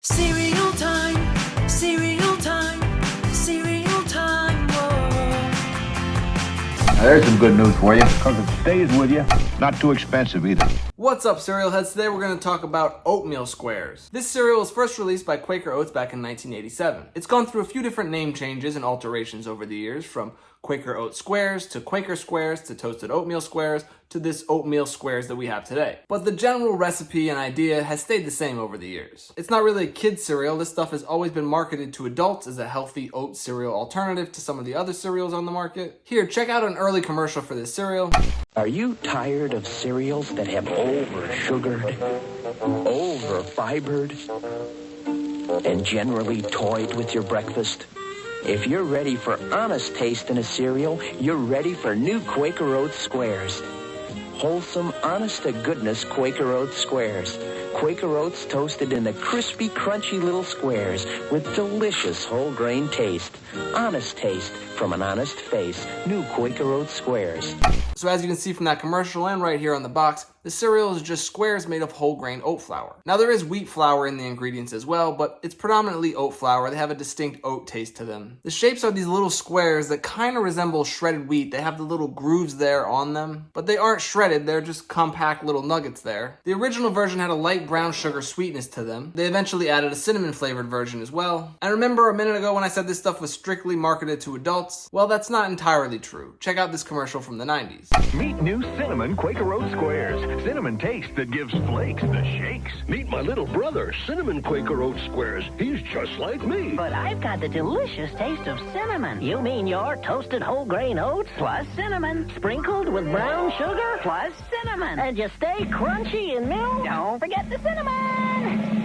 Cereal time, cereal time, cereal time, whoa. Now there's some good news for you, because it stays with you. Not too expensive either. What's up, cereal heads? Today we're going to talk about Oatmeal Squares. This cereal was first released by Quaker Oats back in 1987. It's gone through a few different name changes and alterations over the years, from Quaker Oat Squares to Quaker Squares to Toasted Oatmeal Squares to this Oatmeal Squares that we have today. But the general recipe and idea has stayed the same over the years. It's not really a kid's cereal. This stuff has always been marketed to adults as a healthy oat cereal alternative to some of the other cereals on the market. Here, check out an early commercial for this cereal. Are you tired of cereals that have over-sugared, over-fibered, and generally toyed with your breakfast? If you're ready for honest taste in a cereal, you're ready for new Quaker Oat Squares. Wholesome, honest-to-goodness Quaker Oat Squares. Quaker Oats toasted in the crispy, crunchy little squares with delicious whole grain taste. Honest taste from an honest face. New Quaker Oat Squares. So as you can see from that commercial and right here on the box, the cereal is just squares made of whole grain oat flour. Now there is wheat flour in the ingredients as well, but it's predominantly oat flour. They have a distinct oat taste to them. The shapes are these little squares that kind of resemble shredded wheat. They have the little grooves there on them, but they aren't shredded. They're just compact little nuggets there. The original version had a light brown sugar sweetness to them. They eventually added a cinnamon flavored version as well. And remember a minute ago when I said this stuff was strictly marketed to adults? Well, that's not entirely true. Check out this commercial from the 90s. Meet new Cinnamon Quaker Oat Squares. Cinnamon taste that gives flakes the shakes. Meet my little brother, Cinnamon Quaker Oat Squares. He's just like me. But I've got the delicious taste of cinnamon. You mean your toasted whole grain oats plus cinnamon, sprinkled with brown sugar plus cinnamon. And you stay crunchy in milk. Don't forget the cinnamon.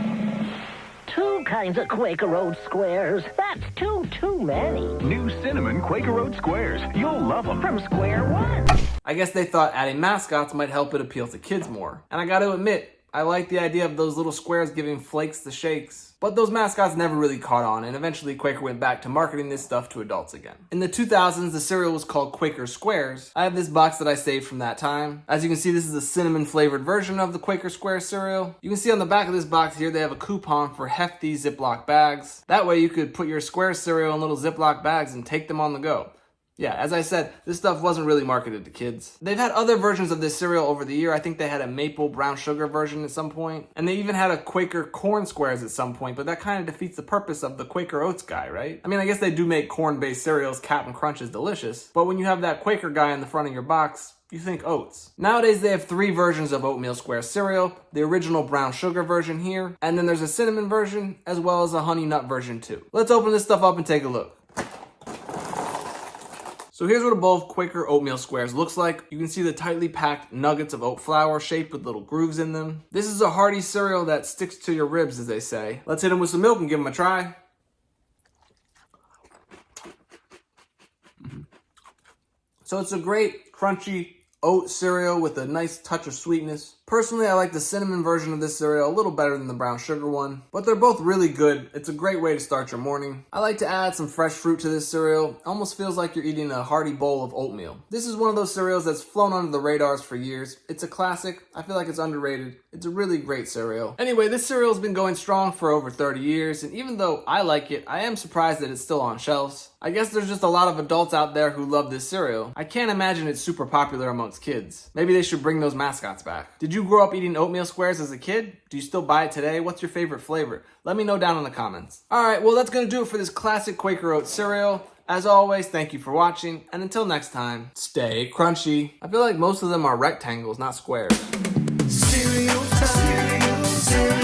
Two kinds of Quaker Oat Squares. That's too many. New Cinnamon Quaker Oat Squares. You'll love them. From square one. I guess they thought adding mascots might help it appeal to kids more. And I gotta admit, I like the idea of those little squares giving flakes the shakes. But those mascots never really caught on, and eventually Quaker went back to marketing this stuff to adults again. In the 2000s, the cereal was called Quaker Squares. I have this box that I saved from that time. As you can see, this is a cinnamon flavored version of the Quaker Squares cereal. You can see on the back of this box here, they have a coupon for hefty Ziploc bags. That way you could put your Squares cereal in little Ziploc bags and take them on the go. Yeah, as I said, this stuff wasn't really marketed to kids. They've had other versions of this cereal over the year. I think they had a maple brown sugar version at some point. And they even had a Quaker Corn Squares at some point, but that kind of defeats the purpose of the Quaker Oats guy, right? I mean, I guess they do make corn-based cereals. Captain Crunch is delicious. But when you have that Quaker guy in the front of your box, you think oats. Nowadays, they have 3 versions of Oatmeal Square cereal. The original brown sugar version here, and then there's a cinnamon version, as well as a honey nut version too. Let's open this stuff up and take a look. So here's what a bowl of Quaker Oatmeal Squares looks like. You can see the tightly packed nuggets of oat flour shaped with little grooves in them. This is a hearty cereal that sticks to your ribs, as they say. Let's hit them with some milk and give them a try. So it's a great, crunchy oat cereal with a nice touch of sweetness. Personally, I like the cinnamon version of this cereal a little better than the brown sugar one, but they're both really good. It's a great way to start your morning. I like to add some fresh fruit to this cereal. It almost feels like you're eating a hearty bowl of oatmeal. This is one of those cereals that's flown under the radars for years. It's a classic. I feel like it's underrated. It's a really great cereal. Anyway, this cereal's been going strong for over 30 years, and even though I like it, I am surprised that it's still on shelves. I guess there's just a lot of adults out there who love this cereal. I can't imagine it's super popular amongst kids. Maybe they should bring those mascots back. Did you grow up eating Oatmeal Squares as a kid? Do you still buy it today? What's your favorite flavor? Let me know down in the comments. Alright, well that's gonna do it for this classic Quaker Oat cereal. As always, thank you for watching, and until next time, stay crunchy. I feel like most of them are rectangles, not squares. Cereal time, cereal